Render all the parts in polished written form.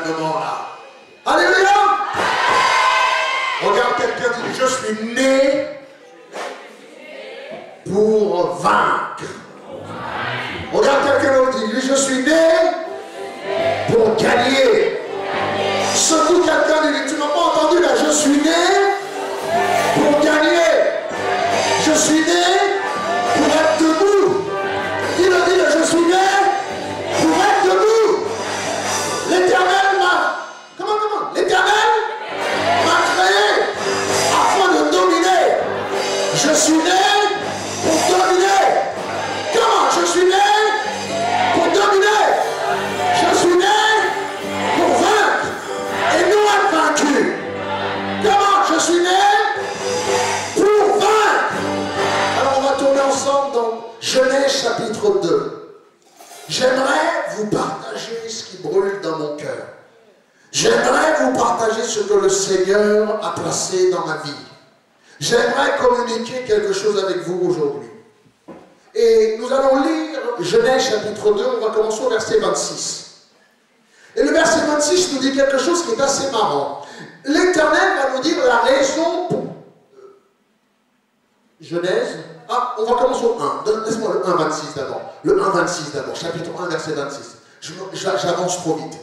gouvernement-là. Alléluia! Regarde quelqu'un qui dit, je suis né pour vaincre. Regarde quelqu'un d'autre qui dit, je suis né pour gagner. Secoue quelqu'un qui dit, tu n'as pas entendu là, je suis né pour gagner. Je suis né pour être debout. Dis-le, je suis né pour être debout. L'Éternel m'a... Comment? L'Éternel m'a créé afin de dominer. Je suis né pour dominer. Comment? Je suis né pour dominer. Je suis né pour vaincre et non être vaincu. Comment? Je suis né pour vaincre. Alors on va tourner ensemble dans Genèse chapitre 2. J'aimerais vous partager ce qui brûle dans mon cœur. J'aimerais vous partager ce que le Seigneur a placé dans ma vie. J'aimerais communiquer quelque chose avec vous aujourd'hui. Et nous allons lire Genèse chapitre 2, on va commencer au verset 26. Et le verset 26 nous dit quelque chose qui est assez marrant. L'Éternel va nous dire la raison pour... Genèse... Ah, on va commencer au 1. Laisse-moi le 1,26 d'abord. Le 1,26 d'abord, chapitre 1, verset 26. J'avance trop vite.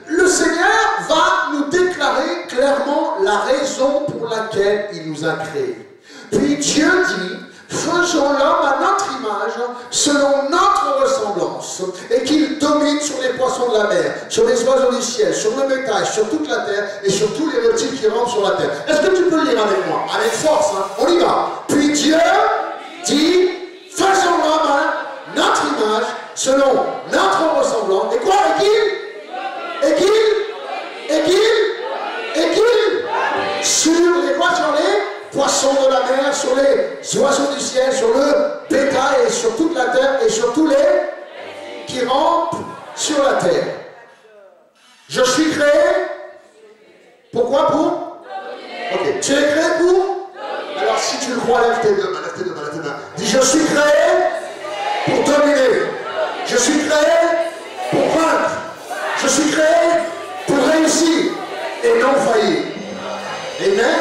Le Seigneur va nous déclarer clairement la raison pour laquelle il nous a créés. Puis Dieu dit, faisons l'homme à notre image, selon notre ressemblance, et qu'il domine sur les poissons de la mer, sur les oiseaux du ciel, sur le bétail, sur toute la terre, et sur tous les reptiles qui rampent sur la terre. Est-ce que tu peux le lire avec moi? Avec force, hein? On y va. Puis Dieu dit, faisons l'homme à notre image, selon notre ressemblance. Et quoi? Sur les quoi? Sur les poissons de la mer, sur les oiseaux du ciel, sur le bétail et sur toute la terre et sur tous les qui rampent sur la terre. Je suis créé. Pourquoi? Pour? Ok. Tu es créé pour? Alors si tu le crois, lève tes deux mains, lève tes deux mains, lève tes mains. Dis, je suis créé pour dominer. Je suis créé pour vaincre. Je suis créé pour réussir et non faillir. Amen.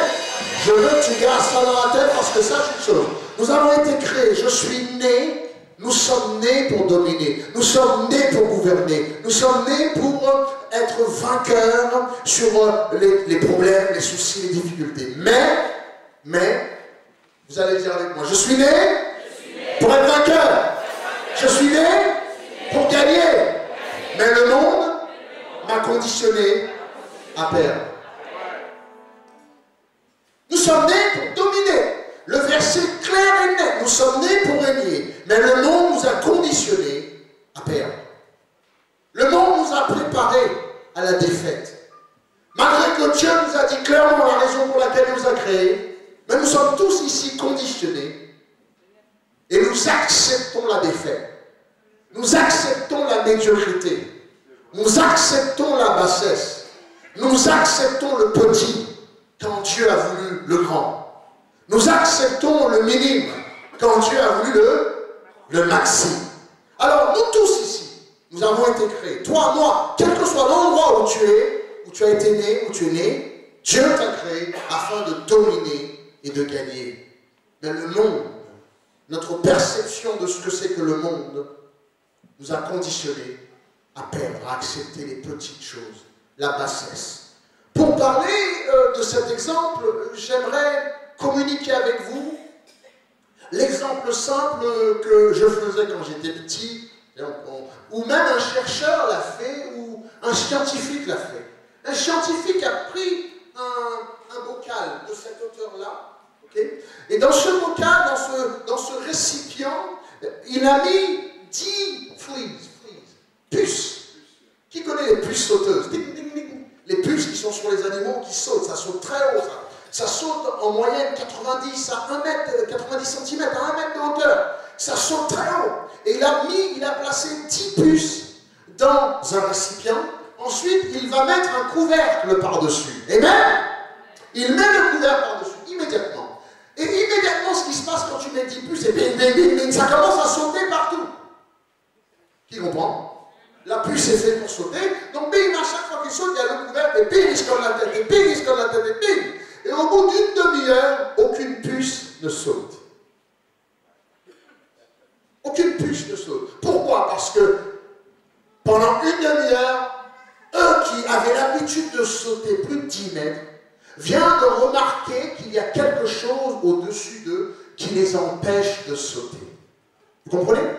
Je veux que tu gardes ça dans la tête parce que sache une chose. Nous avons été créés. Je suis né. Nous sommes nés pour dominer. Nous sommes nés pour gouverner. Nous sommes nés pour être vainqueurs sur les problèmes, les soucis, les difficultés. Mais, vous allez dire avec moi, je suis né pour être vainqueur. Je suis né pour gagner. Mais le monde m'a conditionné à perdre. Nous sommes nés pour dominer. Le verset clair et net. Nous sommes nés pour régner. Mais le monde nous a conditionnés à perdre. Le monde nous a préparés à la défaite. Malgré que Dieu nous a dit clairement la raison pour laquelle il nous a créés, mais nous sommes tous ici conditionnés et nous acceptons la défaite. Nous acceptons la médiocrité. Nous acceptons la bassesse. Nous acceptons le petit quand Dieu a voulu le grand. Nous acceptons le minime quand Dieu a voulu le maxime. Alors nous tous ici, nous avons été créés. Toi, moi, quel que soit l'endroit où tu as été né, où tu es né, Dieu t'a créé afin de dominer et de gagner. Mais le monde, notre perception de ce que c'est que le monde, nous a conditionnés à perdre, à accepter les petites choses, la bassesse. Pour parler de cet exemple, j'aimerais communiquer avec vous l'exemple simple que je faisais quand j'étais petit, ou même un chercheur l'a fait, ou un scientifique l'a fait. Un scientifique a pris un bocal de cette hauteur-là, okay, et dans ce bocal, dans ce récipient, il a mis 10 puces. Qui connaît les puces sauteuses? Ding, ding, ding. Les puces qui sont sur les animaux qui sautent, ça saute très haut, ça saute en moyenne 90 cm à 1 mètre de hauteur. Ça saute très haut. Et il a placé 10 puces dans un récipient. Ensuite, il va mettre un couvercle par-dessus. Amen. Il met le couvercle par-dessus, immédiatement. Et immédiatement, ce qui se passe quand tu mets 10 puces, c'est bing, bing, bing, bing, ça commence à sauter partout. Qui comprend? La puce est faite pour sauter. Donc, bing, à chaque fois qui saute, il y a le couvercle, et ping, il se colle la tête, et ping, il se colle la tête, et ping. Et au bout d'une demi-heure, aucune puce ne saute. Aucune puce ne saute. Pourquoi? Parce que pendant une demi-heure, eux qui avaient l'habitude de sauter plus de 10 mètres, viennent de remarquer qu'il y a quelque chose au-dessus d'eux qui les empêche de sauter. Vous comprenez?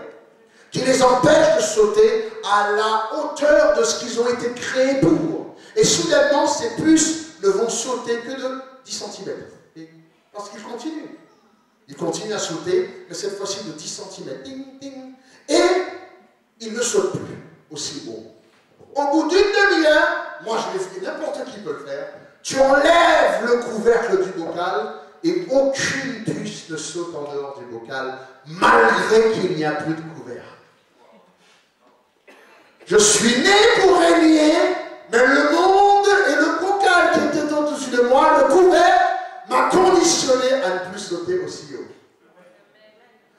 Qui les empêche de sauter à la hauteur de ce qu'ils ont été créés pour. Et soudainement, ces puces ne vont sauter que de 10 cm. Parce qu'ils continuent. Ils continuent à sauter, mais cette fois-ci de 10 cm. Ding, ding. Et ils ne sautent plus aussi haut. Au bout d'une demi-heure, moi je l'ai fait, n'importe qui peut le faire, tu enlèves le couvercle du bocal et aucune puce ne saute en dehors du bocal, malgré qu'il n'y a plus de couvercle. Je suis né pour régner, mais le monde et le bocal qui était au-dessus de moi, le couvercle, m'a conditionné à ne plus sauter aussi haut.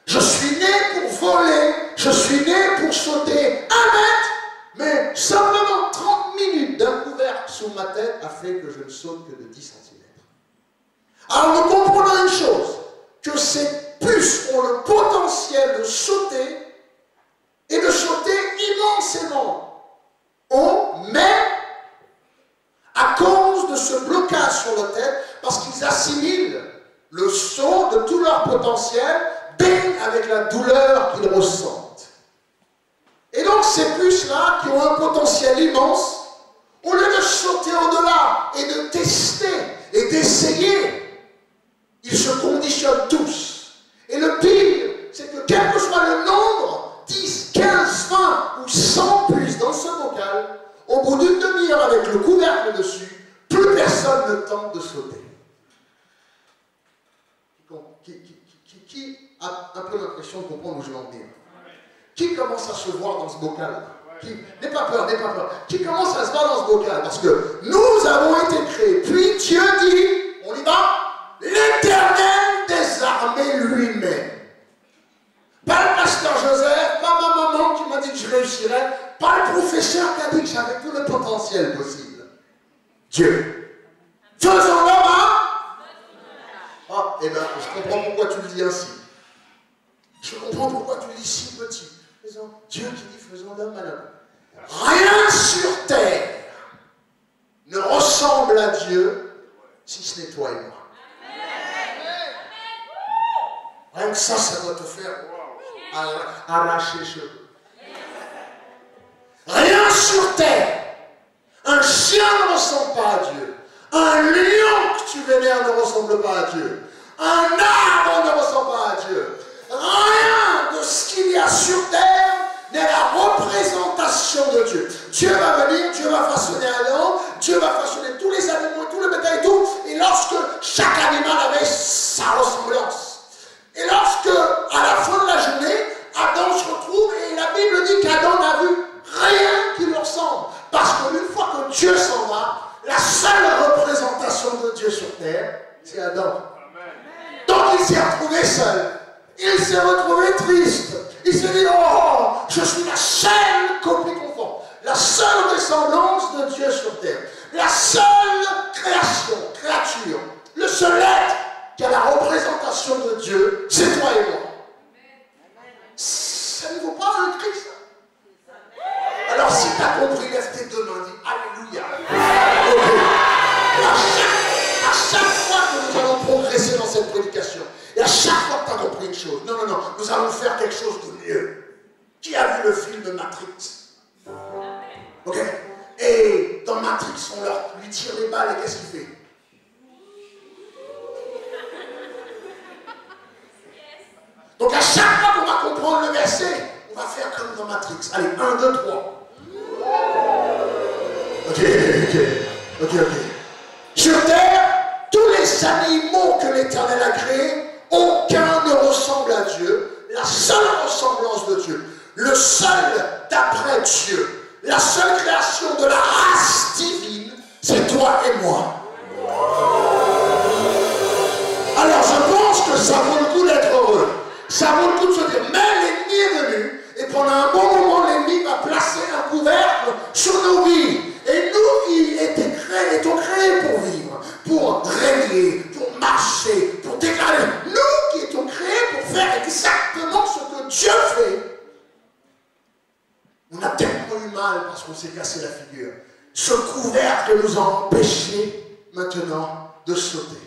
Je suis né pour voler, je suis né pour sauter 1 mètre, mais simplement 30 minutes d'un couvercle sur ma tête a fait que je ne saute que de 10 cm. Alors nous comprenons une chose, que ces puces ont le potentiel de sauter et de sauter immensément haut, mais à cause de ce blocage sur la tête, parce qu'ils assimilent le saut de tout leur potentiel, baignent avec la douleur qu'ils ressentent. Et donc ces puces-là, qui ont un potentiel immense, au lieu de sauter au-delà et de tester et d'essayer, ils se conditionnent tous. Et le pire, c'est que quel que soit le nombre, 10, 15, 20 ou 100 puces dans ce bocal, au bout d'une demi-heure avec le couvercle dessus, plus personne ne tente de sauter. Qui a un peu l'impression de comprendre où je veux en venir? Qui commence à se voir dans ce bocal? N'aie pas peur, n'aie pas peur. Qui commence à se voir dans ce bocal? Parce que nous avons été créés. Puis Dieu dit, on y va, l'Éternel des armées lui-même. Pas le pasteur Joseph, pas ma maman qui m'a dit que je réussirais, pas le professeur qui a dit que j'avais tout le potentiel possible. Dieu. Faisons l'homme, hein? Ah, eh bien, je comprends pourquoi tu le dis ainsi. Je comprends pourquoi tu le dis si petit. Dieu qui dit faisons l'homme à l'homme. Rien sur terre ne ressemble à Dieu si ce n'est toi et moi. Rien que ça doit te faire arracher les cheveux. Rien sur terre. Un chien ne ressemble pas à Dieu. Un lion que tu vénères ne ressemble pas à Dieu. Un arbre ne ressemble pas à Dieu. Rien de ce qu'il y a sur terre n'est la représentation de Dieu. Dieu va venir, Dieu va façonner Adam, Dieu va façonner tous les animaux, tout le bétail et tout. Et lorsque chaque animal avait sa ressemblance. Et lorsque, à la fin de la journée, Adam se retrouve et la Bible dit qu'Adam n'a vu rien qui lui ressemble. Parce qu'une fois que Dieu s'en va, la seule représentation de Dieu sur terre, c'est Adam. Donc il s'est retrouvé seul. Il s'est retrouvé triste. Il s'est dit, oh, je suis la seule copie conforme. La seule ressemblance de Dieu sur terre. La seule créature. Le seul être qui a la représentation de Dieu, c'est toi et moi. Ça ne vaut pas un Christ. Alors si tu as compris, lève tes deux mains, dis Alléluia. Okay. À chaque fois que nous allons progresser dans cette prédication, et à chaque fois que tu as compris une chose, non, nous allons faire quelque chose de mieux. Qui a vu le film de Matrix? Ok? Et dans Matrix, on lui tire les balles et qu'est-ce qu'il fait? Donc à chaque fois qu'on va comprendre le verset, on va faire comme dans Matrix. Allez, 1, 2, 3. Ok. Sur terre, tous les animaux que l'Éternel a créés, aucun ne ressemble à Dieu. La seule ressemblance de Dieu, le seul d'après Dieu, la seule création de la race divine, c'est toi et moi. Alors je pense que ça vaut le coup d'être heureux. Ça vaut le coup de se dire, mais l'ennemi est venu, et pendant un bon moment, l'ennemi va placer un couvercle sur nos vies. Et nous fait, on a tellement eu mal parce qu'on s'est cassé la figure. Ce couvercle nous a empêchés maintenant de sauter.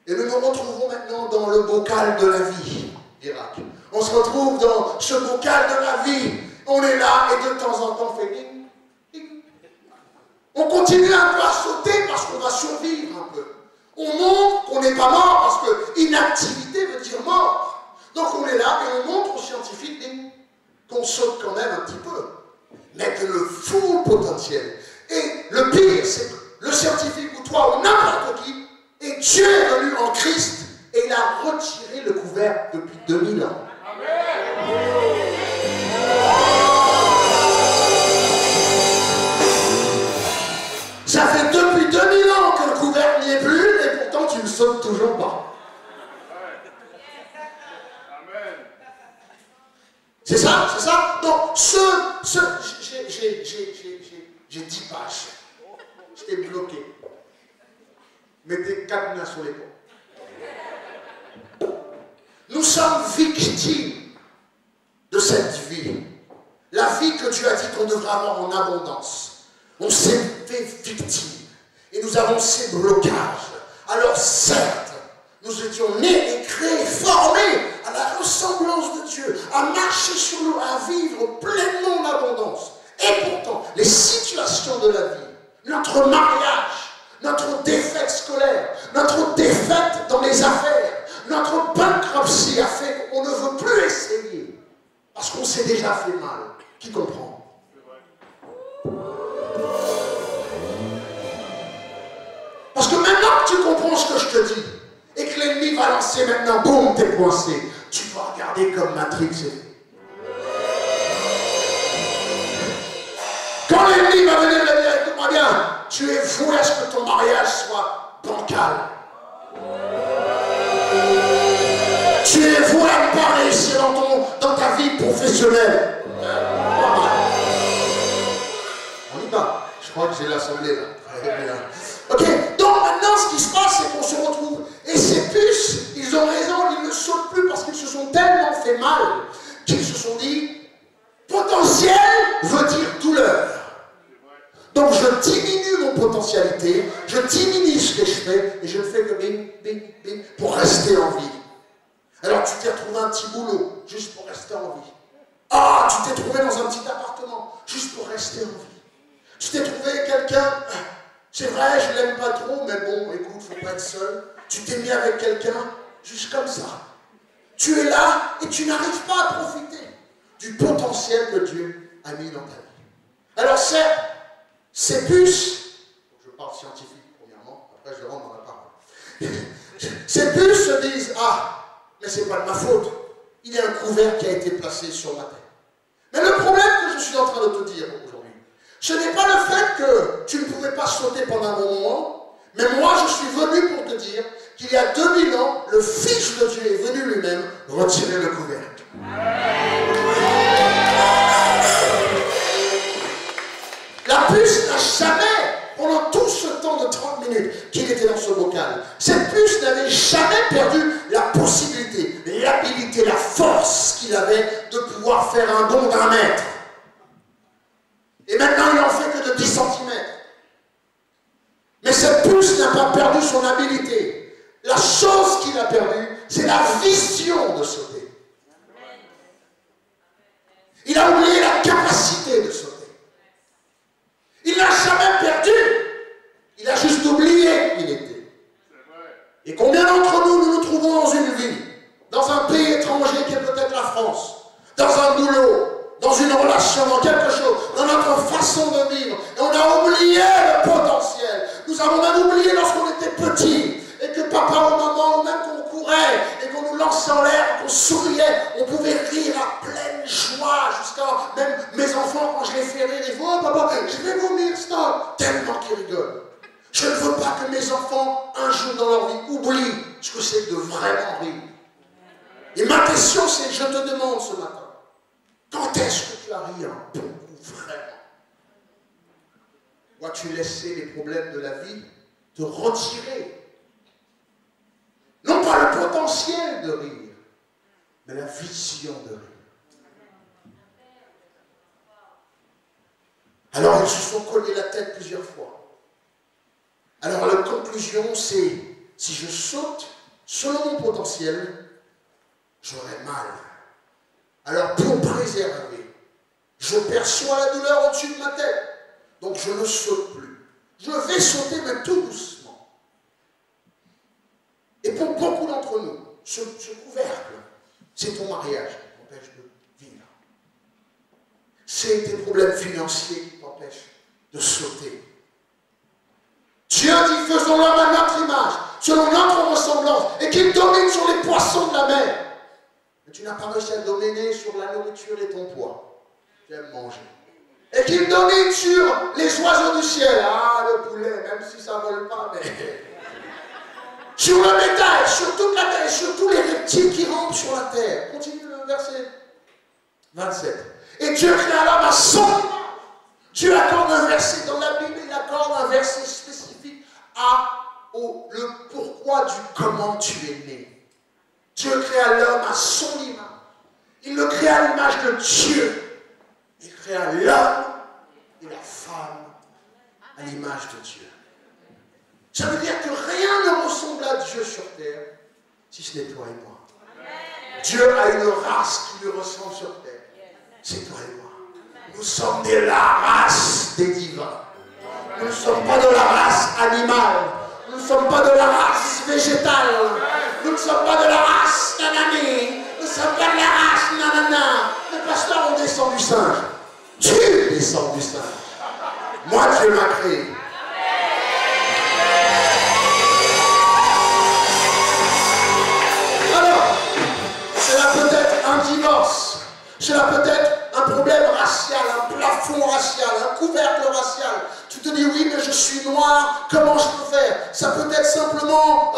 Et nous nous retrouvons maintenant dans le bocal de la vie, Irak. On se retrouve dans ce bocal de la vie. On est là et de temps en temps on fait ding, ding. On continue un peu à sauter parce qu'on va survivre un peu. On montre qu'on n'est pas mort parce que inactivité veut dire mort. Donc on est là et on montre aux scientifiques qu'on saute quand même un petit peu. Mais que le full potentiel. Et le pire, c'est que le scientifique ou toi ou n'importe qui, et Dieu est venu en Christ et il a retiré le couvercle depuis 2000 ans. Ça fait depuis 2000 ans que le couvercle n'y est plus et pourtant tu ne sautes toujours pas. C'est ça, c'est ça. Donc, j'ai 10 pages. J'étais bloqué. Mettez 4 mains sur l'épaule. Nous sommes victimes de cette vie. La vie que Dieu a dit qu'on devrait avoir en abondance. On s'est fait victime. Et nous avons ces blocages. Alors certes, nous étions nés et créés, formés à la ressemblance de Dieu, à marcher sur l'eau, à vivre pleinement en abondance. Et pourtant, les situations de la vie, notre mariage, notre défaite scolaire, notre défaite dans les affaires, notre bankruptcy a fait qu'on ne veut plus essayer. Parce qu'on s'est déjà fait mal. Qui comprend? Parce que maintenant que tu comprends ce que je te dis, et que l'ennemi va lancer maintenant, boum, t'es coincé, tu vas regarder comme Matrix est fait. Quand l'ennemi va venir le dire, écoute-moi bien, tu es voué à ce que ton mariage soit bancal. Tu es voué à ne pas réussir dans ta vie professionnelle. On y va. Je crois que j'ai l'assemblée là. Très bien. Ok, donc maintenant ce qui se passe, c'est qu'on se retrouve. Et ces puces, ils ont raison, ils ne sautent plus parce qu'ils se sont tellement fait mal qu'ils se sont dit, potentiel veut dire douleur. Donc je diminue mon potentialité, je diminue ce que je fais, et je ne fais que bing, bing, bing, pour rester en vie. Alors tu t'es retrouvé un petit boulot, juste pour rester en vie. Ah, tu t'es trouvé dans un petit appartement, juste pour rester en vie. Tu t'es trouvé quelqu'un, c'est vrai, je l'aime pas trop, mais bon, écoute, faut pas être seul. Tu t'es mis avec quelqu'un, juste comme ça. Tu es là, et tu n'arrives pas à profiter du potentiel que Dieu a mis dans ta vie. Alors certes, ces puces, je parle scientifique premièrement, après je rentre dans la parole. Ces puces se disent, ah, mais c'est pas de ma faute. Il y a un couvert qui a été placé sur ma tête. Mais le problème que je suis en train de te dire aujourd'hui, ce n'est pas le fait que tu ne pouvais pas sauter pendant un bon moment, mais moi je suis venu pour te dire qu'il y a 2000 ans, le Fils de Dieu est venu lui-même retirer le couvercle. La puce n'a jamais, pendant tout ce temps de 30 minutes qu'il était dans ce bocal, cette puce n'avait jamais perdu la possibilité, l'habilité, la force qu'il avait de pouvoir faire un bond d'1 mètre. Et maintenant, il n'en fait que de 10 cm. Mais cette puce n'a pas perdu son habilité. La chose qu'il a perdue, c'est la vision de sauter. Il a oublié la capacité de sauter. Il n'a jamais perdu. Il a juste oublié qui il était. Et combien d'entre nous, nous nous trouvons dans une vie, dans un pays étranger qui est peut-être la France, dans un boulot, dans une relation, dans quelque chose, dans notre façon de vivre, et on a oublié le potentiel. Nous avons même oublié lorsqu'on était petits, et que papa ou maman, ou même qu'on courait, et qu'on nous lançait en l'air, qu'on souriait, on pouvait rire à pleine joie, jusqu'à même mes enfants, quand je les fais rire, ils vont, oh papa, je vais vomir, stop, tellement qu'ils rigolent. Je ne veux pas que mes enfants, un jour dans leur vie, oublient ce que c'est de vraiment rire. Et ma question, c'est, je te demande ce matin, quand est-ce que tu as ri un bon coup, vraiment? Ou as-tu laissé les problèmes de la vie te retirer? Non pas le potentiel de rire, mais la vision de rire. ils se sont cognés la tête plusieurs fois. Alors la conclusion, c'est, si je saute selon mon potentiel, j'aurai mal. Alors pour préserver, je perçois la douleur au-dessus de ma tête. Donc je ne saute plus. Je vais sauter, mais tout doucement. Et pour beaucoup d'entre nous, ce couvercle, c'est ton mariage qui t'empêche de vivre. C'est tes problèmes financiers qui t'empêchent de sauter. Dieu dit, faisons l'homme à notre image, selon notre ressemblance, et qu'il domine sur les poissons de la mer. Mais tu n'as pas réussi à dominer sur la nourriture et ton poids. Tu aimes manger. Et qu'il domine sur les oiseaux du ciel. Ah, le poulet, même si ça ne vole pas, mais... sur le bétail, sur toute la terre, sur tous les reptiles qui rampent sur la terre. Continue le verset 27. Et Dieu créa l'homme à son image. Dieu accorde un verset dans la Bible, il accorde un verset spécifique le pourquoi du comment tu es né. Dieu créa l'homme à son image. Il le créa à l'image de Dieu. Il créa l'homme et la femme à l'image de Dieu. Ça veut dire que rien ne ressemble à Dieu sur terre, si ce n'est toi et moi. Dieu a une race qui lui ressemble sur terre. C'est toi et moi. Nous sommes de la race des divins. Nous ne sommes pas de la race animale. Nous ne sommes pas de la race végétale. Nous ne sommes pas de la race nanani. Nous ne sommes pas de la race nanana. Les pasteurs, on descend du singe. Dieu descend du singe. Moi, Dieu m'a créé. Alors, c'est là peut-être un divorce. C'est là peut-être un problème racial, un plafond racial, un couvercle racial. Tu te dis, oui, mais je suis noir, comment je peux faire? Ça peut être simplement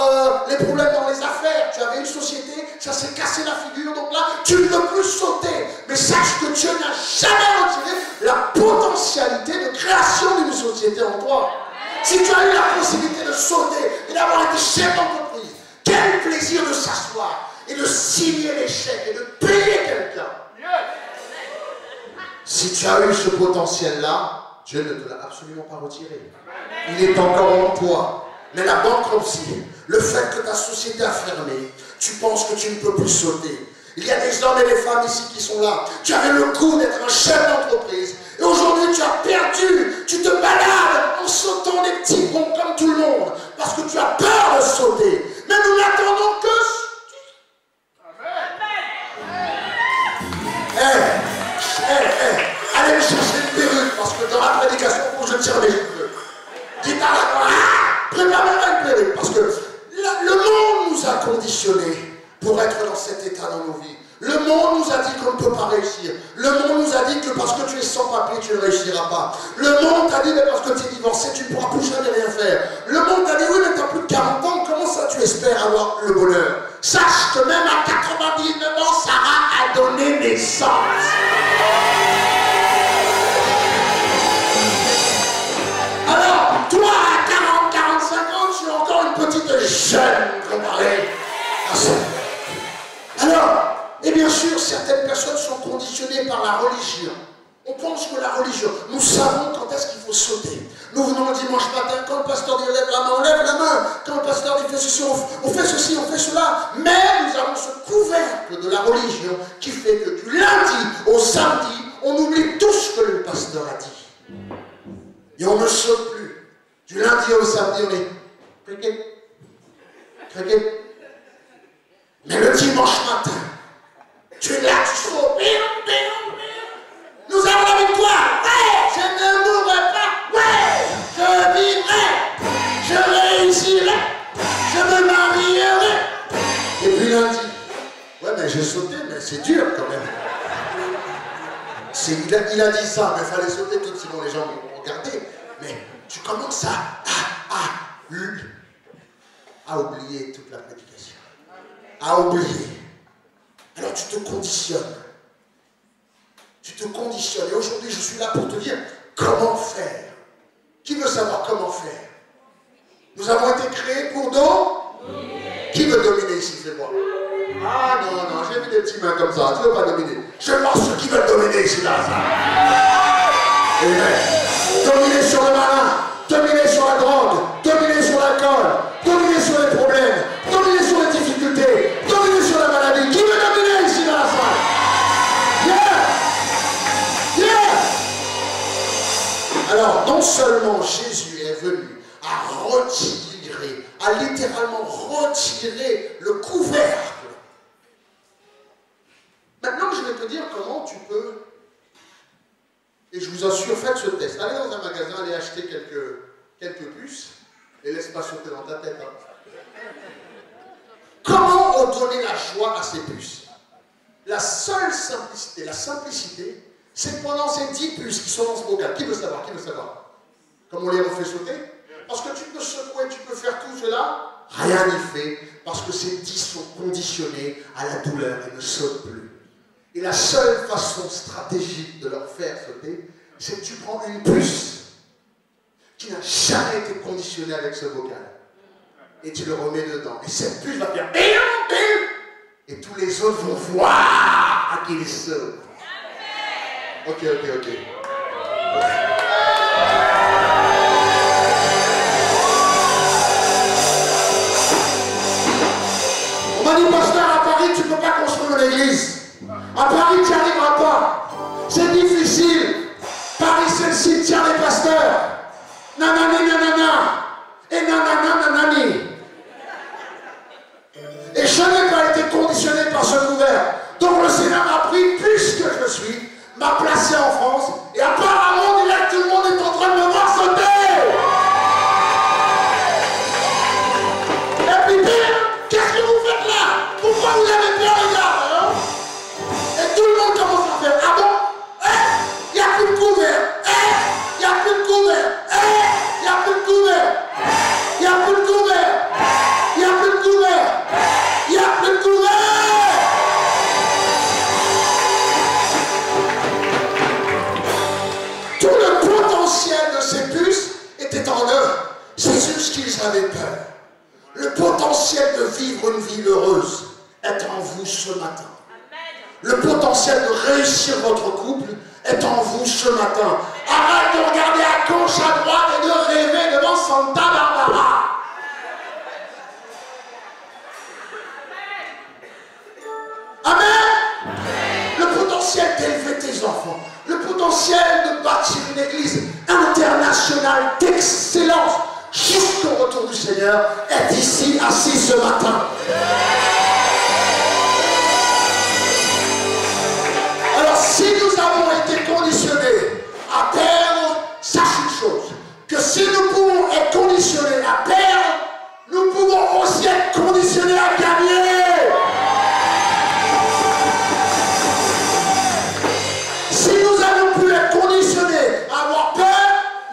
les problèmes dans les affaires. Tu avais une société, ça s'est cassé la figure, donc là, tu ne veux plus sauter. Mais sache que Dieu n'a jamais retiré la potentialité de création d'une société en toi. Si tu as eu la possibilité de sauter et d'avoir été chef d'entreprise, quel plaisir de s'asseoir et de signer les chèques et de payer quelqu'un. Si tu as eu ce potentiel-là, Dieu ne te l'a absolument pas retiré. Il est encore en toi. Mais la bankruptcie, le fait que ta société a fermé, tu penses que tu ne peux plus sauter. Il y a des hommes et des femmes ici qui sont là. Tu avais le goût d'être un chef d'entreprise. Et aujourd'hui, tu as perdu. Tu te balades en sautant des petits ponts comme tout le monde. Parce que tu as peur de sauter. Mais nous n'attendons que... Allez me chercher une perruque, parce que dans la prédication, il faut que je tire les cheveux. Dites à la préparez-moi une perruque, parce que le monde nous a conditionnés pour être dans cet état dans nos vies. Le monde nous a dit qu'on ne peut pas réussir. Le monde nous a dit que parce que tu es sans papier, tu ne réussiras pas. Le monde t'a dit, mais parce que tu es divorcé, tu ne pourras plus jamais rien faire. Le monde t'a dit, oui, mais tu n'as plus de 40 ans, comment ça tu espères avoir le bonheur? Sache que même à 99 ans, Sarah a donné naissance. Alors, toi, à 40, 45 ans, tu es encore une petite jeune comparée à ça. Alors, et bien sûr, certaines personnes sont conditionnées par la religion. On pense que la religion, nous savons quand est-ce qu'il faut sauter. Nous venons le dimanche matin, quand le pasteur dit lève la main, on lève la main. Quand le pasteur dit fais ceci, on fait ceci, on fait cela. Mais nous avons ce couvercle de la religion qui fait que du lundi au samedi, on oublie tout ce que le pasteur a dit. Et on ne saute plus. Du lundi au samedi, on est cricket, cricket. Mais le dimanche matin, tu es là, tu sautes. Nous avons la victoire. Ouais, je ne mourrai pas. Ouais, je vivrai. Je réussirai. Je me marierai. Et puis lundi, ouais, mais j'ai sauté, mais c'est dur quand même. Il a dit ça, mais il fallait sauter tout sinon les gens vont regarder. Mais tu commences à oublier toute la prédication. À oublier. Alors tu te conditionnes. Tu te conditionnes. Et aujourd'hui, je suis là pour te dire comment faire. Qui veut savoir comment faire? Nous avons été créés pour dominer. Qui veut dominer ici? C'est moi. Ah non, j'ai vu des petits mains comme ça. Tu ne veux pas dominer. Je pense ceux qui veulent dominer ici, là. Amen. Dominer sur le malin, dominer sur la drogue, dominer sur l'alcool, dominer sur les problèmes, dominer sur les difficultés, dominer sur la maladie. Qui veut dominer ici dans la salle? Yeah! Yeah! Alors, non seulement Jésus est venu à retirer, à littéralement retirer le couvercle. Maintenant, je vais te dire comment tu peux, et je vous assure, faites ce test. Allez dans un magasin, allez acheter quelques puces, et laisse pas sauter dans ta tête. Hein. Comment on donner la joie à ces puces? La seule simplicité, c'est que pendant ces 10 puces qui sont dans ce bocal, qui veut savoir? Comment on les refait sauter? Parce que tu peux secouer, tu peux faire tout cela, rien n'y fait, parce que ces 10 sont conditionnés à la douleur et ne sautent plus. Et la seule façon stratégique de leur faire sauter, c'est que tu prends une puce qui n'a jamais été conditionnée avec ce bocal. Et tu le remets dedans. Et cette puce va faire bim, bim. Et tous les autres vont voir qu'il saute. Ok. On m'a dit, pasteur, à Paris, tu ne peux pas construire une église. À Paris, tu n'y arriveras pas. C'est difficile. Paris, c'est le cimetière des pasteurs. Nanani, nanana. Et nanani. Et je n'ai pas été conditionné par ce couvert. Donc le Seigneur m'a pris, puisque je suis, m'a placé en France. Et apparemment, direct, tout le monde est en train de me voir sauter. Et puis, qu'est-ce que vous faites là? Pourquoi vous avez peur, les gars? Et tout le monde commence à faire, ah bon? Il n'y a plus de couvert. Il n'y a plus de couvert. Il n'y a plus de couvert. Il n'y a plus de couvert. Il n'y a plus de couvert. Il n'y a plus de couvert. Tout le potentiel de ces puces était en eux. C'est juste qu'ils avaient peur. Le potentiel de vivre une vie heureuse est en vous ce matin. Le potentiel de réussir votre couple est en vous ce matin. Arrête de regarder à gauche, à droite et de rêver devant Santa Barbara. Amen. Le potentiel d'élever tes enfants, le potentiel de bâtir une église internationale d'excellence jusqu'au retour du Seigneur est ici, assis ce matin. Alors si nous avons été conditionnés à perdre, sache une chose, que si nous pouvons être conditionnés à perdre, nous pouvons aussi être conditionnés à gagner. Si nous avons pu être conditionnés à avoir peur,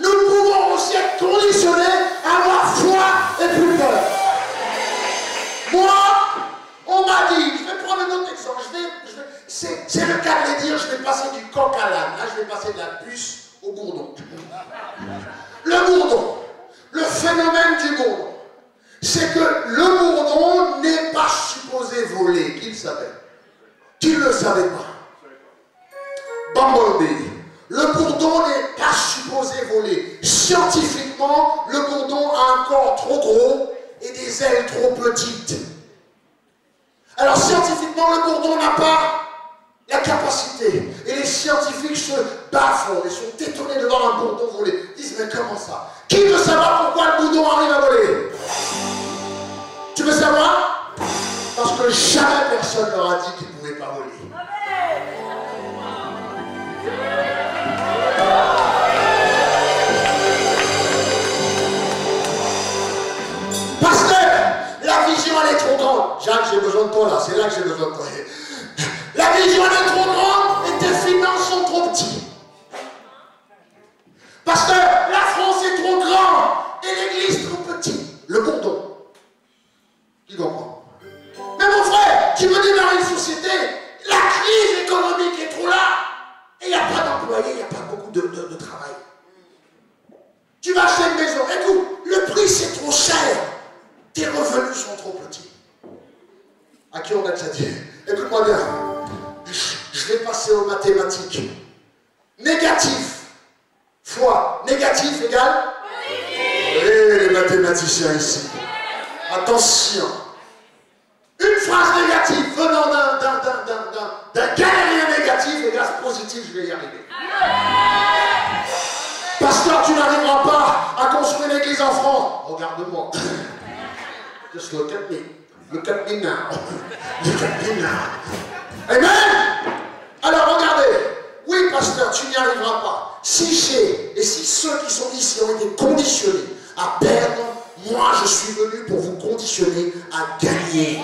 nous pouvons aussi être conditionnés à avoir foi et plus peur. Moi, on m'a dit, je vais prendre un autre exemple, c'est le cas de dire, je vais passer du coq à l'âne, là je vais passer de la puce au bourdon. Le bourdon, le phénomène du bourdon, c'est que le bourdon n'est pas supposé voler, qui le savait? Qui ne le savait pas? Bumblebee. Le bourdon n'est pas supposé voler. Scientifiquement, le bourdon a un corps trop gros et des ailes trop petites. Alors scientifiquement, le bourdon n'a pas la capacité. Et les scientifiques se baffent et sont étonnés de voir un bourdon voler. Ils disent, mais comment ça? Qui veut savoir pourquoi le bourdon arrive à voler? Tu veux savoir? Parce que jamais personne leur a dit qu'il ne pouvait pas voler. Pasteur, la vision elle est trop grande. Jacques, j'ai besoin de toi là, c'est là que j'ai besoin de toi. La vision elle est trop grande et tes finances sont trop petites. Pasteur, la France est trop grande et l'église trop petite. Le bourdon. Qui comprend? Mais mon frère, tu veux démarrer une société, la crise économique est trop là. Et il n'y a pas d'employés, il n'y a pas beaucoup de travail. Tu vas acheter une maison, écoute, le prix c'est trop cher. Tes revenus sont trop petits. À qui on a déjà dit? Écoute-moi bien. Je vais passer aux mathématiques. Négatif x quoi? Négatif égale? Oui, les mathématiciens ici. Attention. Une phrase négative venant d'un galérien négatif égale positif, je vais y arriver. Pasteur, tu n'arriveras pas à construire l'église en France. Regarde-moi. Just look at me. Look at me now. Look at me now. Amen. Alors regardez. Oui, pasteur, tu n'y arriveras pas. Si j'ai, et si ceux qui sont ici ont été conditionnés à perdre, moi je suis venu pour vous conditionner à gagner.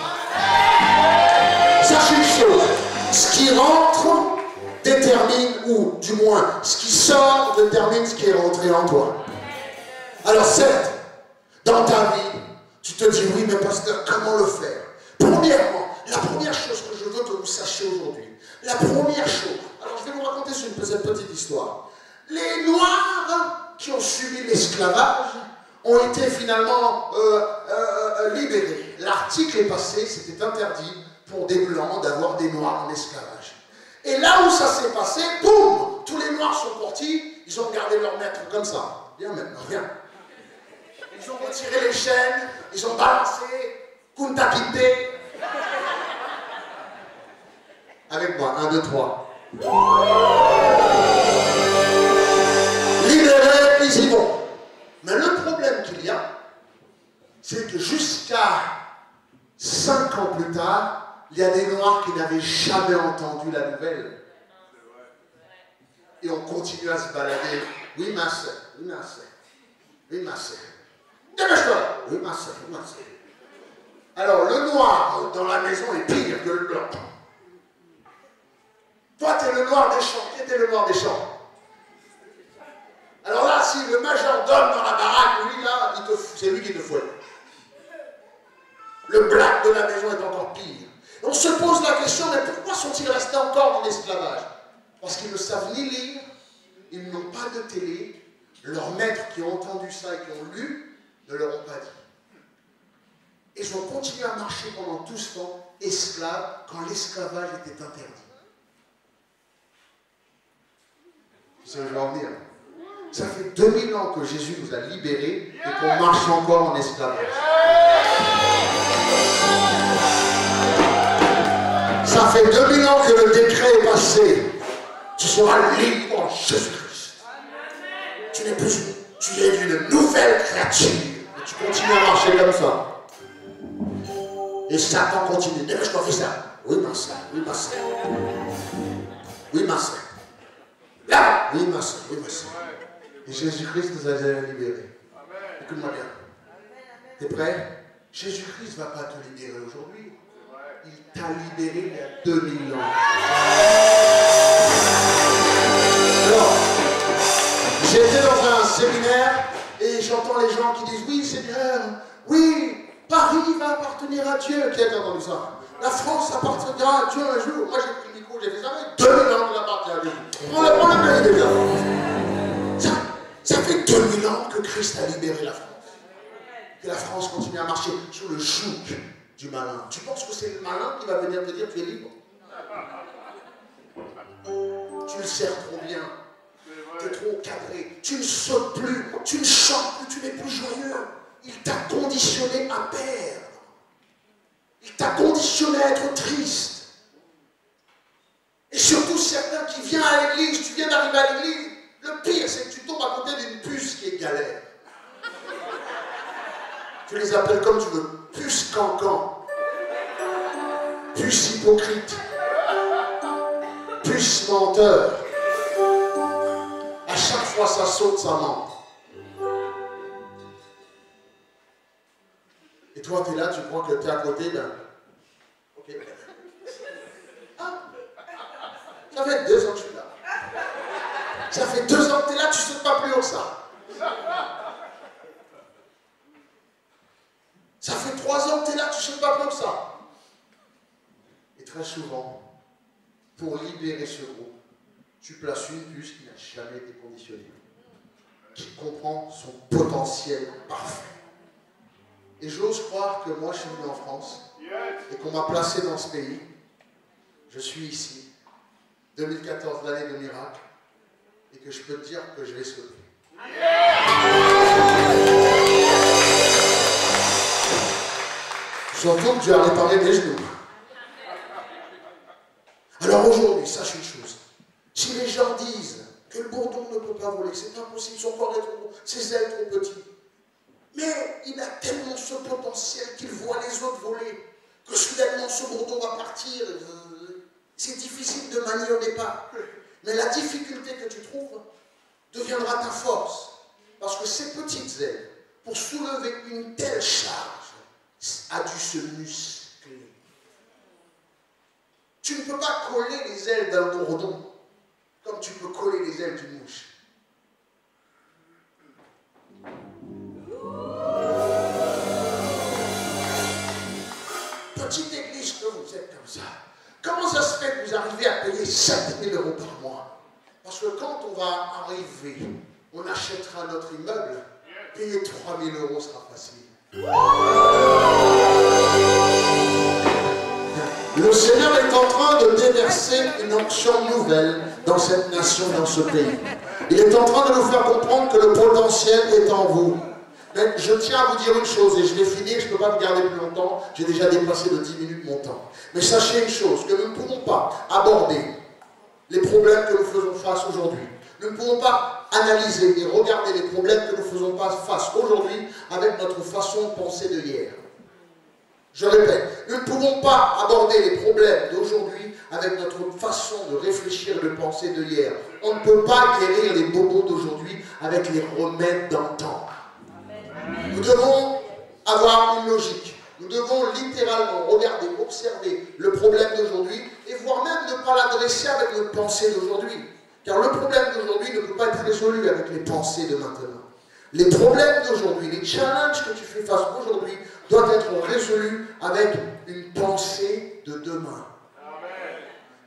Sachez une chose, ce qui rentre détermine, ou du moins, ce qui sort détermine ce qui est rentré en toi. Alors certes, dans ta vie, tu te dis, oui, mais pasteur, comment le faire? Premièrement, la première chose que je veux que vous sachiez aujourd'hui, la première chose, alors je vais vous raconter cette petite histoire. Les Noirs qui ont subi l'esclavage ont été finalement libérés. L'article est passé, c'était interdit pour des Blancs d'avoir des Noirs en esclavage. Et là où ça s'est passé, boum, tous les Noirs sont partis, ils ont regardé leur maître comme ça. Viens maintenant, viens. Ils ont retiré les chaînes, ils ont balancé, Kunta Kinte. Avec moi, 1, 2, 3. Libérés, ils y vont. Mais le problème qu'il y a, c'est que jusqu'à 5 ans plus tard, il y a des Noirs qui n'avaient jamais entendu la nouvelle. Et on continue à se balader. Oui, ma soeur, oui, ma soeur, oui, ma soeur. Dépêche-toi. Oui, ma soeur, oui, ma soeur. Alors, le noir dans la maison est pire que le blanc. Toi, tu es le noir des champs. Qui était le noir des champs? Alors là, si le majordome dans la baraque, lui, là, c'est lui qui te fouette. Le black de la maison est encore pire. Et on se pose la question, mais pourquoi sont-ils restés encore dans l'esclavage? Parce qu'ils ne savent ni lire, ils n'ont pas de télé, leurs maîtres qui ont entendu ça et qui ont lu ne leur ont pas dit. Ils ont continué à marcher pendant tout ce temps, esclaves, quand l'esclavage était interdit. C'est ce que je veux en venir. Ça fait 2000 ans que Jésus nous a libérés et qu'on marche encore en esclavage. Ça fait 2000 ans que le décret est passé. Tu seras libre en Jésus-Christ. Tu n'es plus, tu es une nouvelle créature. Et tu continues à marcher comme ça. Et Satan continue. Dépêche-toi, fais ça. Oui, ma soeur. Oui, ma soeur. Oui, ma soeur. Là. Oui, ma soeur. Oui, ma soeur. Et Jésus-Christ nous a déjà libérés. Écoute-moi bien. T'es prêt? Jésus-Christ ne va pas te libérer aujourd'hui. Il t'a libéré il y a 2000 ans. Alors, j'étais dans un séminaire et j'entends les gens qui disent, oui, Seigneur, oui, Paris va appartenir à Dieu. Qui a entendu ça? La France appartiendra à Dieu un jour. Moi, j'ai pris le micro, j'ai fait ça, mais 2000 ans qu'il appartient à Dieu. On le pays déjà. Ça fait 2000 ans que Christ a libéré la France. Que la France continue à marcher sous le joug du malin. Tu penses que c'est le malin qui va venir te dire tu es libre? Tu le sers trop bien. Tu es trop cadré. Tu ne sautes plus. Tu ne chantes plus. Tu n'es plus joyeux. Il t'a conditionné à perdre. Il t'a conditionné à être triste. Et surtout certains qui viennent à l'église, tu viens d'arriver à l'église, le pire c'est que tu tombes à côté d'une puce qui est galère. Tu les appelles comme tu veux. Puce cancan. Puce hypocrite. Puce menteur. À chaque fois ça saute, ça ment. Et toi, tu es là, tu crois que tu es à côté, ben. Ok. Ah. Ça fait 2 ans que je suis là. Ça fait 2 ans que tu es là, tu ne sautes pas plus haut que ça. Ça fait 3 ans que tu es là, tu ne sautes pas plus haut que ça. Et très souvent, pour libérer ce groupe, tu places une puce qui n'a jamais été conditionnée, qui comprend son potentiel parfait. Et j'ose croire que moi, je suis venu en France et qu'on m'a placé dans ce pays. Je suis ici, 2014, l'année de miracle, et que je peux te dire que je vais sauter. Surtout que Dieu a réparé des genoux. Alors aujourd'hui, sache une chose. Si les gens disent que le bourdon ne peut pas voler, c'est impossible, son corps est trop gros, ses ailes trop petites. Mais il a tellement ce potentiel qu'il voit les autres voler, que soudainement ce bourdon va partir. C'est difficile de manier au départ. Mais la difficulté que tu trouves deviendra ta force. Parce que ces petites ailes, pour soulever une telle charge, a dû se muscler. Tu ne peux pas coller les ailes d'un bourdon comme tu peux coller les ailes d'une mouche. Petite église que vous êtes comme ça, comment ça se fait que vous arrivez à payer 7 000 € par mois? Parce que quand on va arriver, on achètera notre immeuble, payer 3 000 € sera facile. Le Seigneur est en train de déverser une onction nouvelle dans cette nation, dans ce pays. Il est en train de nous faire comprendre que le potentiel est en vous. Mais je tiens à vous dire une chose, et je vais finir, je ne peux pas vous garder plus longtemps, j'ai déjà dépassé de 10 minutes mon temps. Mais sachez une chose, que nous ne pouvons pas aborder les problèmes que nous faisons face aujourd'hui. Nous ne pouvons pas analyser et regarder les problèmes que nous faisons face aujourd'hui avec notre façon de penser de hier. Je répète, nous ne pouvons pas aborder les problèmes d'aujourd'hui avec notre façon de réfléchir et de penser de hier. On ne peut pas guérir les bobos d'aujourd'hui avec les remèdes d'antan. Nous devons avoir une logique. Nous devons littéralement regarder, observer le problème d'aujourd'hui et voire même ne pas l'adresser avec notre pensée d'aujourd'hui. Car le problème d'aujourd'hui ne peut pas être résolu avec les pensées de maintenant. Les problèmes d'aujourd'hui, les challenges que tu fais face aujourd'hui doivent être résolus avec une pensée de demain.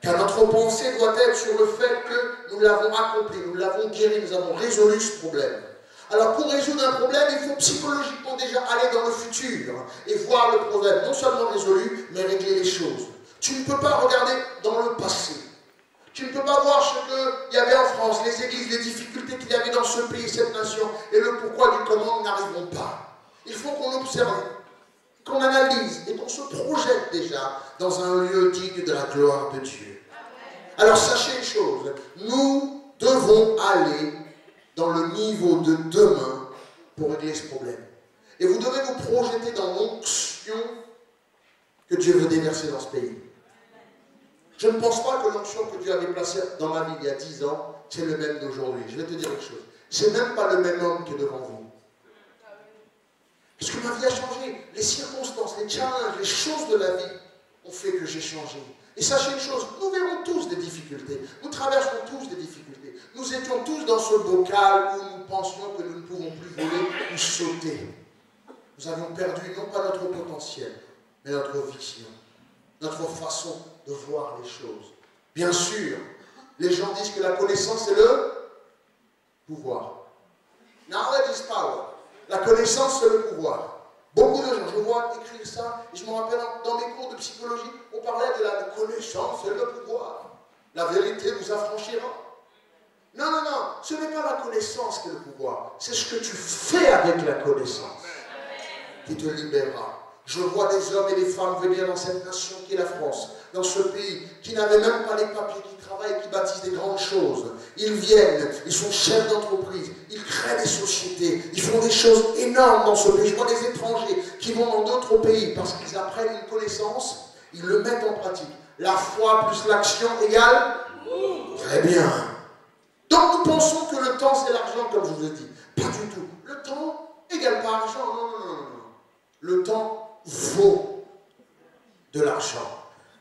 Car notre pensée doit être sur le fait que nous l'avons accompli, nous l'avons guéri, nous avons résolu ce problème. Alors pour résoudre un problème, il faut psychologiquement déjà aller dans le futur et voir le problème, non seulement résolu, mais régler les choses. Tu ne peux pas regarder dans le passé. Tu ne peux pas voir ce qu'il y avait en France, les églises, les difficultés qu'il y avait dans ce pays, cette nation, et le pourquoi du comment nous n'arrivons pas. Il faut qu'on observe, qu'on analyse et qu'on se projette déjà dans un lieu digne de la gloire de Dieu. Alors sachez une chose, nous devons aller dans le niveau de demain pour régler ce problème. Et vous devez vous projeter dans l'onction que Dieu veut déverser dans ce pays. Je ne pense pas que l'onction que Dieu avait placée dans ma vie il y a 10 ans, c'est le même d'aujourd'hui. Je vais te dire quelque chose. C'est même pas le même homme qui est devant vous. Parce que ma vie a changé. Les circonstances, les challenges, les choses de la vie ont fait que j'ai changé. Et sachez une chose, nous verrons tous des difficultés. Nous traversons tous des difficultés. Nous étions tous dans ce bocal où nous pensions que nous ne pouvons plus voler ou sauter. Nous avions perdu non pas notre potentiel, mais notre vision, notre façon de voir les choses. Bien sûr, les gens disent que la connaissance est le pouvoir. Knowledge is power. La connaissance, c'est le pouvoir. Beaucoup de gens, je vois écrire ça, et je me rappelle dans mes cours de psychologie, on parlait de la connaissance et le pouvoir. La vérité vous affranchira. Non, non, non, ce n'est pas la connaissance qui est le pouvoir, c'est ce que tu fais avec la connaissance qui te libérera. Je vois des hommes et des femmes venir dans cette nation qui est la France, dans ce pays, qui n'avaient même pas les papiers, qui travaillent, qui bâtissent des grandes choses. Ils viennent, ils sont chefs d'entreprise, ils créent des sociétés, ils font des choses énormes dans ce pays. Je vois des étrangers qui vont dans d'autres pays parce qu'ils apprennent une connaissance, ils le mettent en pratique. La foi plus l'action égale très bien. Donc nous pensons que le temps c'est l'argent, comme je vous ai dit. Pas du tout. Le temps égale pas argent. Non, non, non, non. Le temps vaut de l'argent.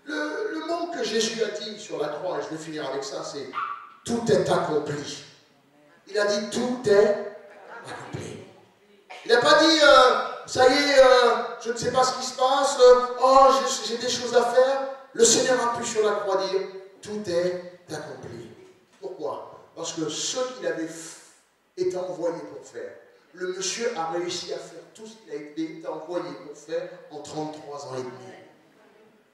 Le mot que Jésus a dit sur la croix, et je vais finir avec ça, c'est « tout est accompli ». Il a dit « tout est accompli ». Il n'a pas dit « ça y est, je ne sais pas ce qui se passe, oh, j'ai des choses à faire ». Le Seigneur a pu sur la croix dire « tout est accompli ». Pourquoi? Parce que ce qu'il avait été envoyé pour faire, le monsieur a réussi à faire tout ce qu'il a été envoyé pour faire en 33 ans et demi.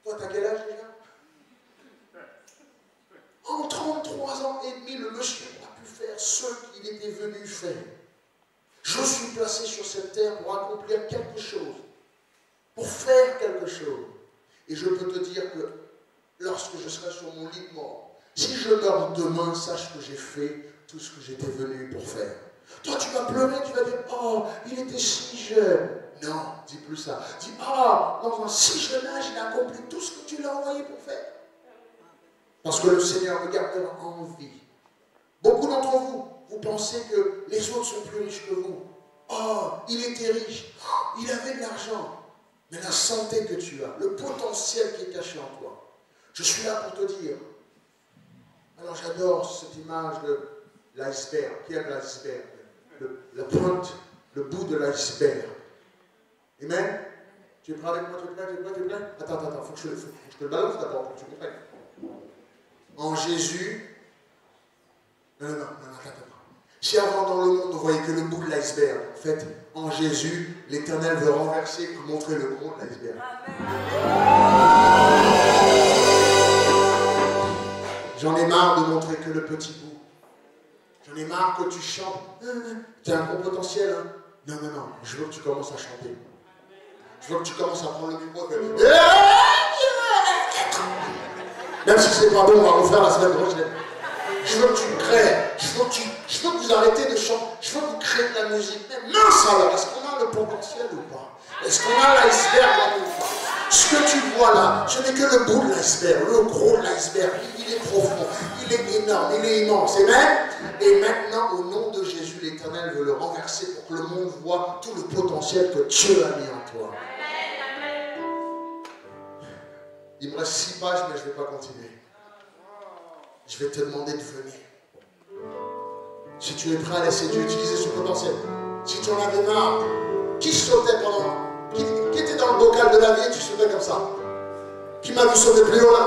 Toi, t'as quel âge déjà? En 33 ans et demi, le monsieur a pu faire ce qu'il était venu venu faire. Je suis placé sur cette terre pour accomplir quelque chose, pour faire quelque chose. Et je peux te dire que lorsque je serai sur mon lit de mort, si je meurs demain, sache que j'ai fait tout ce que j'étais venu pour faire. Toi, tu vas pleurer, tu vas dire, oh, il était si jeune. Non, dis plus ça. Dis, ah, dans un si jeune âge, il a accompli tout ce que tu l'as envoyé pour faire. Parce que le Seigneur me gardera en vie. Beaucoup d'entre vous, vous pensez que les autres sont plus riches que vous. Oh, il était riche. Oh, il avait de l'argent. Mais la santé que tu as, le potentiel qui est caché en toi. Je suis là pour te dire. Alors j'adore cette image de l'iceberg. Qui aime l'iceberg? La pointe, le bout de l'iceberg. Amen? Tu es prêt avec moi? Tu es prêt? Tu es prêt? Attends, il faut que je te le balance d'abord pour que tu comprennes. En Jésus, non, attends. Si avant dans le monde on voyait que le bout de l'iceberg, en fait, en Jésus, l'Éternel veut renverser pour montrer le gros de l'iceberg. J'en ai marre de montrer que le petit bout. J'en ai marre que tu chantes. Tu as un gros potentiel, hein? Non, je veux que tu commences à chanter. Je veux que tu commences à prendre le micro. Même si c'est pas bon, on va refaire la semaine prochaine. Je veux que tu crées. Je veux que vous arrêtez de chanter. Je veux que vous créez de la musique. Mais mince alors, est-ce qu'on a le potentiel ou pas? Est-ce qu'on a l'iceberg dans nous? Ce que tu vois là, ce n'est que le bout de l'iceberg. Le gros de l'iceberg, il est profond, il est énorme, il est immense. Amen? Et maintenant, au nom de Jésus, l'Éternel veut le renverser pour que le monde voit tout le potentiel que Dieu a mis en toi. Il me reste 6 pages, mais je ne vais pas continuer. Je vais te demander de venir. Si tu es prêt à laisser Dieu utiliser ce potentiel. Si tu en avais marre, qui sautait pendant... Qui était dans le bocal de la vie et tu sautais comme ça? Qui m'a vu sauter plus haut là?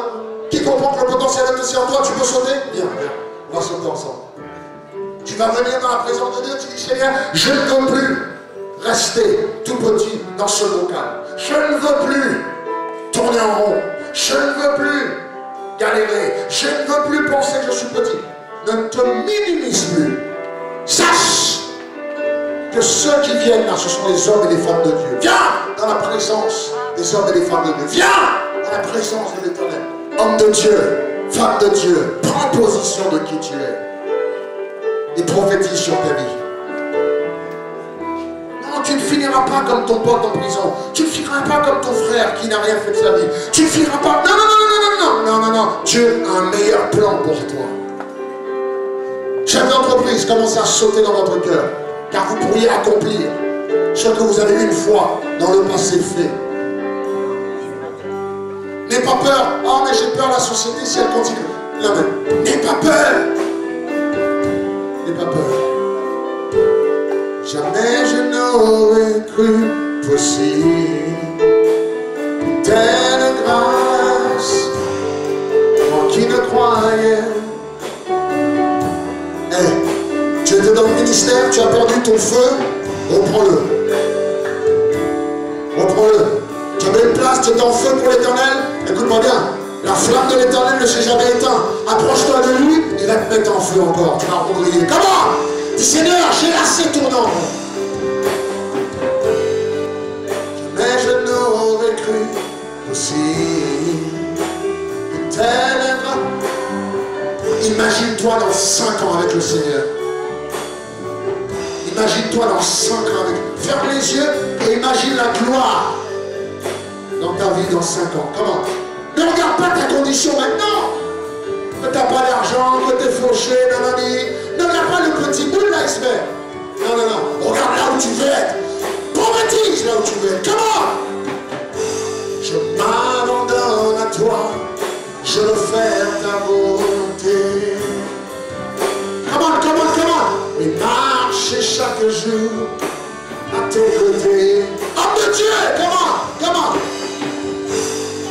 Qui comprend que le potentiel est aussi en toi? Tu peux sauter? Viens, on va sauter ensemble. Tu vas venir dans la présence de Dieu, tu dis Seigneur, je ne veux plus rester tout petit dans ce bocal. Je ne veux plus tourner en rond. Je ne veux plus galérer. Je ne veux plus penser que je suis petit. Ne te minimise plus. Sache que ceux qui viennent là, ce sont les hommes et les femmes de Dieu. Viens dans la présence des hommes et des femmes de Dieu. Viens dans la présence de l'Éternel. Homme de Dieu, femme de Dieu, prends position de qui tu es. Et prophétise sur ta vie. Non, tu ne finiras pas comme ton pote en prison. Tu ne finiras pas comme ton frère qui n'a rien fait de sa vie. Tu ne finiras pas... Non. Dieu a un meilleur plan pour toi. Chef d'entreprise, commencez à sauter dans votre cœur. Car vous pourriez accomplir ce que vous avez une fois dans le passé fait. N'aie pas peur. Oh, mais j'ai peur de la société si elle continue. Non, mais n'aie pas peur. N'aie pas peur. Jamais je n'aurais cru possible telle grâce, moi qui ne croyais. Tu étais dans le ministère, tu as perdu ton feu, reprends-le. Reprends-le. Tu avais une place, tu étais en feu pour l'Éternel. Écoute-moi bien, la flamme de l'Éternel ne s'est jamais éteinte. Approche-toi de lui, il va te mettre en feu encore. Tu vas rebriller. Comment? Dis Seigneur, j'ai lassé ton nom. Jamais je n'aurais cru possible telle grâce. Imagine-toi dans 5 ans avec le Seigneur. Imagine-toi dans 5 ans avec... Ferme les yeux et imagine la gloire dans ta vie dans 5 ans. Comment? Ne regarde pas ta condition maintenant. Que tu n'as pas d'argent, que tu es fauché, nanani. Ne regarde pas le petit bout de l'iceberg. Non. Regarde là où tu veux être. Prophétise là où tu veux être. Comment? Je m'abandonne à toi. Je veux faire ta volonté. Comment? Et marcher chaque jour à tes côtés. Homme de Dieu, comment?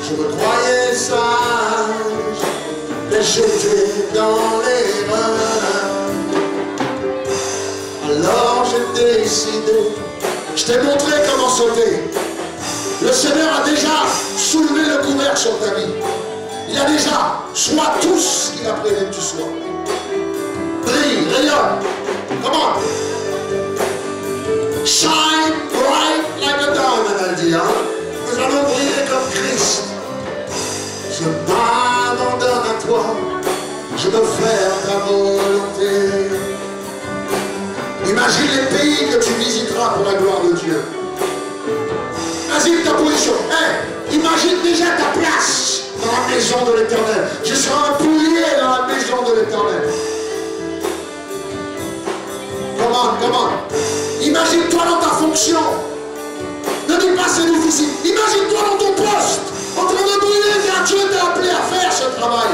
Je me croyais sage, mais j'étais dans l'erreur. Alors j'ai décidé, je t'ai montré comment sauter. Le Seigneur a déjà soulevé le couvercle sur ta vie. Il a déjà, sois tout ce qu'il a prévu que tu sois. Brille, rayonne. Come on. Shine bright like a diamond, elle dit. Hein? Nous allons briller comme Christ. Je m'abandonne à toi. Je veux faire ta volonté. Imagine les pays que tu visiteras pour la gloire de Dieu. Imagine ta position. Hey, imagine déjà ta place dans la maison de l'Éternel. Je serai un pilier dans la maison de l'Éternel. Comment? Imagine-toi dans ta fonction. Ne dis pas c'est difficile. Imagine-toi dans ton poste, en train de brûler car Dieu t'a appelé à faire ce travail.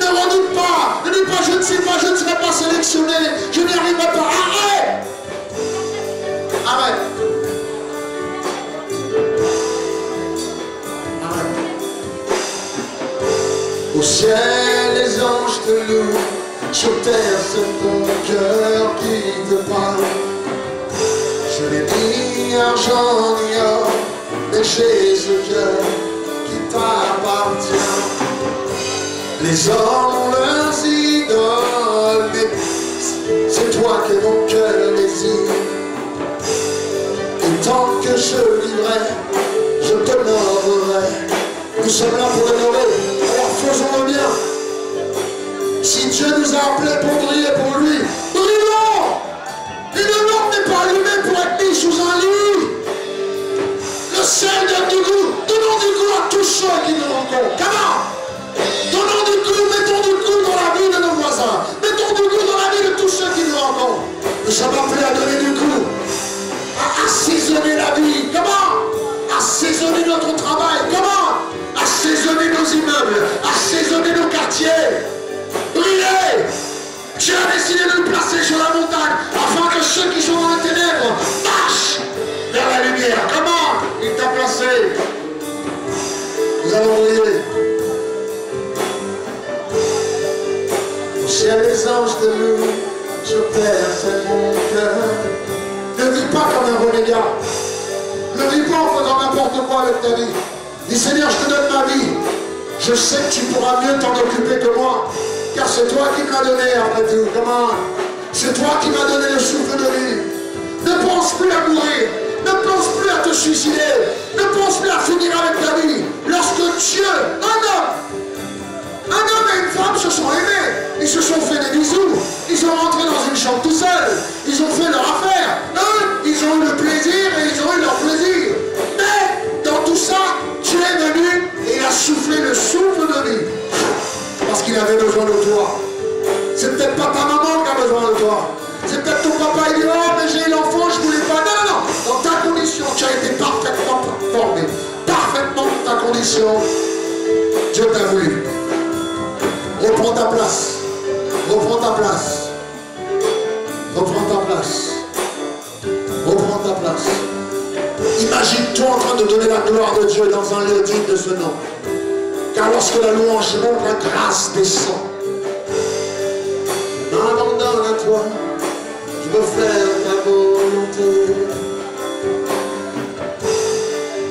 Ne redoute pas. Ne dis pas je ne sais pas, je ne serai pas sélectionné, je n'y arriverai pas. Arrête. Arrête. Au ciel, les anges te louent. Sur terre, c'est ton cœur qui te parle. Je n'ai ni argent ni or, mais j'ai ce cœur qui t'appartient. Les hommes ont leurs idoles, mais c'est toi que mon cœur désire. Et tant que je vivrai, je t'honorerai. Nous sommes là pour l'honorer, alors faisons-le bien. Si Dieu nous a appelés pour briller pour lui, brillons! Une lampe n'est pas allumée pour être mise sous un lit. Le sel donne du goût. Donnons du goût à tous ceux qui nous rencontrent. Comment? Donnons du goût, mettons du goût dans la vie de nos voisins. Mettons du goût dans la vie de tous ceux qui nous rencontrent. Nous sommes appelés à donner du goût, à assaisonner la vie. Comment? Assaisonner notre travail. Comment? Assaisonner nos immeubles, assaisonner nos quartiers. Briller! Dieu a décidé de nous placer sur la montagne afin que ceux qui sont dans les ténèbres marchent vers la lumière. Comment? Il t'a placé. Nous allons briller. Au ciel, les anges te louent. Sur terre, c'est mon cœur. Ne vis pas comme un renégat. Ne vis pas en faisant n'importe quoi avec ta vie. Dis Seigneur, je te donne ma vie. Je sais que tu pourras mieux t'en occuper que moi. Car c'est toi qui m'as donné après tout. Comment? C'est toi qui m'as donné le souffle de vie. Ne pense plus à mourir. Ne pense plus à te suicider. Ne pense plus à finir avec ta vie. Lorsque Dieu, un homme et une femme se sont aimés. Ils se sont fait des bisous. Ils sont rentrés dans une chambre tout seuls. Ils ont fait leur affaire. Eux, ils ont eu le plaisir et ils ont eu leur plaisir. Mais dans tout ça, Dieu est venu et il a soufflé le souffle de vie. Parce qu'il avait besoin de toi. C'est peut-être pas ta maman qui a besoin de toi. C'est peut-être ton papa, il dit oh mais j'ai l'enfant, je voulais pas. Non, non, non. Dans ta condition, tu as été parfaitement formé. Parfaitement dans ta condition. Dieu t'a voulu. Reprends ta place. Reprends ta place. Reprends ta place. Reprends ta place. Imagine-toi en train de donner la gloire de Dieu dans un lieu digne de ce nom. Car lorsque la louange monte, la grâce descend. Je m'abandonne à toi, je veux faire ta volonté.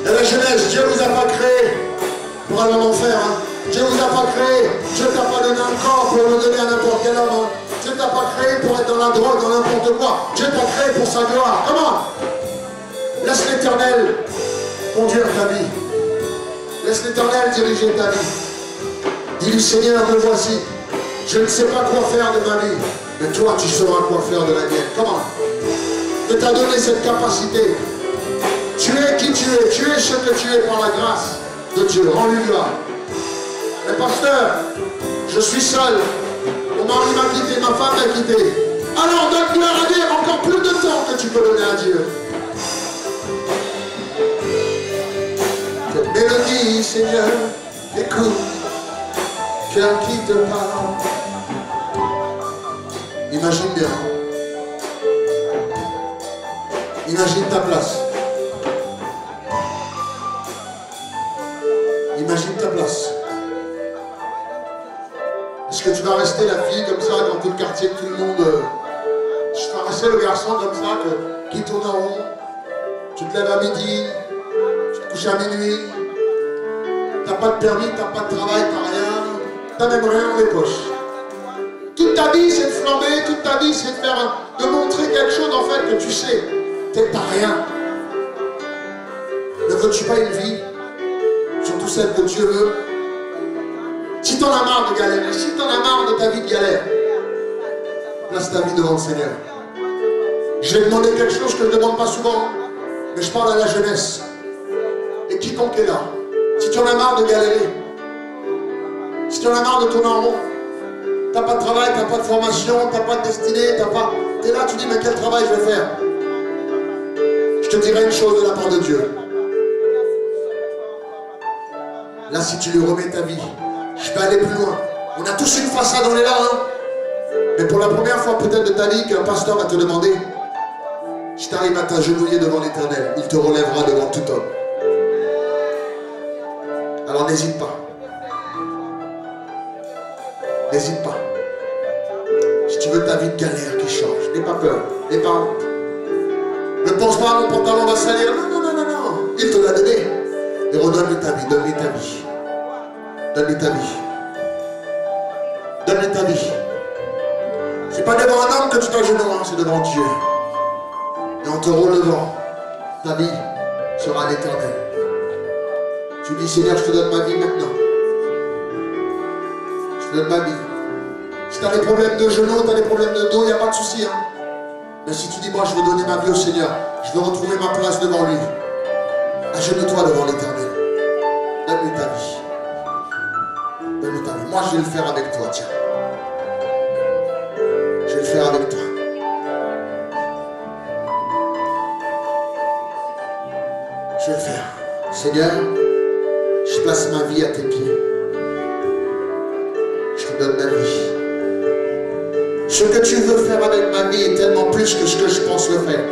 Et la jeunesse, Dieu ne vous a pas créé pour aller en enfer. Hein. Dieu ne vous a pas créé, Dieu ne t'a pas donné un corps pour le donner à n'importe quel homme. Hein. Dieu ne t'a pas créé pour être dans la drogue, dans n'importe quoi. Dieu t'a créé pour sa gloire. Comment? Laisse l'Éternel conduire ta vie. Laisse l'Éternel diriger ta vie. Dis-lui, Seigneur, me voici. Je ne sais pas quoi faire de ma vie, mais toi, tu sauras quoi faire de la mienne. Comment? Dieu t'a donné cette capacité. Tu es qui tu es. Tu es ce que tu es par la grâce de Dieu. Rends-lui gloire. Mais pasteur, je suis seul. Mon mari m'a quitté, ma femme m'a quitté. Alors donne gloire à Dieu. Encore plus de temps que tu peux donner à Dieu. Cette mélodie, Seigneur, écoute, cœur qui te parle. Imagine bien. Imagine ta place. Imagine ta place. Est-ce que tu vas rester la fille comme ça dans tout le quartier, tout le monde tu vas rester le garçon comme ça qui tourne en rond. Tu te lèves à midi, tu te couches à minuit. T'as pas de permis, t'as pas de travail, t'as rien. T'as même rien dans les poches. Toute ta vie, c'est de flamber, toute ta ta vie, c'est de montrer quelque chose en fait que tu sais. T'as rien. Ne veux-tu pas une vie, surtout celle que Dieu veut? Si t'en as marre de galérer, si t'en as marre de ta vie de galère, place ta vie devant le Seigneur. Je vais demander quelque chose que je ne demande pas souvent, mais je parle à la jeunesse. Et quiconque est là, si tu en as marre de galérer, si tu en as marre de tourner en rond, t'as pas de travail, t'as pas de formation, t'as pas de destinée, t'es là, tu dis mais quel travail je vais faire? Je te dirai une chose de la part de Dieu. Là, si tu lui remets ta vie, je vais aller plus loin. On a tous une façade, on est là, hein? Mais pour la première fois peut-être de ta vie qu'un pasteur va te demander, si tu arrives à t'agenouiller devant l'Éternel, il te relèvera devant tout homme. Alors n'hésite pas. N'hésite pas. Si tu veux ta vie de galère qui change, n'aie pas peur, n'aie pas honte. Ne pense pas, mon pantalon va salir. Non, non, non, non, non. Il te l'a donné. Et redonne-lui ta vie, donne-lui ta vie. Donne-lui ta vie. Donne-lui ta vie. C'est pas devant un homme que tu t'agenouilles, c'est devant Dieu. Et en te relevant, ta vie sera à l'Éternel. Tu dis, Seigneur, je te donne ma vie maintenant. Je te donne ma vie. Si tu as des problèmes de genoux, tu as des problèmes de dos, il n'y a pas de souci. Hein. Mais si tu dis, moi, je veux donner ma vie au Seigneur, je veux retrouver ma place devant lui, agenouille-toi devant l'Éternel. Donne-lui ta vie. Donne-lui ta vie. Moi, je vais le faire avec toi, tiens. Je vais le faire avec toi. Je vais le faire. Seigneur, je place ma vie à tes pieds. Je te donne ma vie. Ce que tu veux faire avec ma vie est tellement plus que ce que je pense le faire.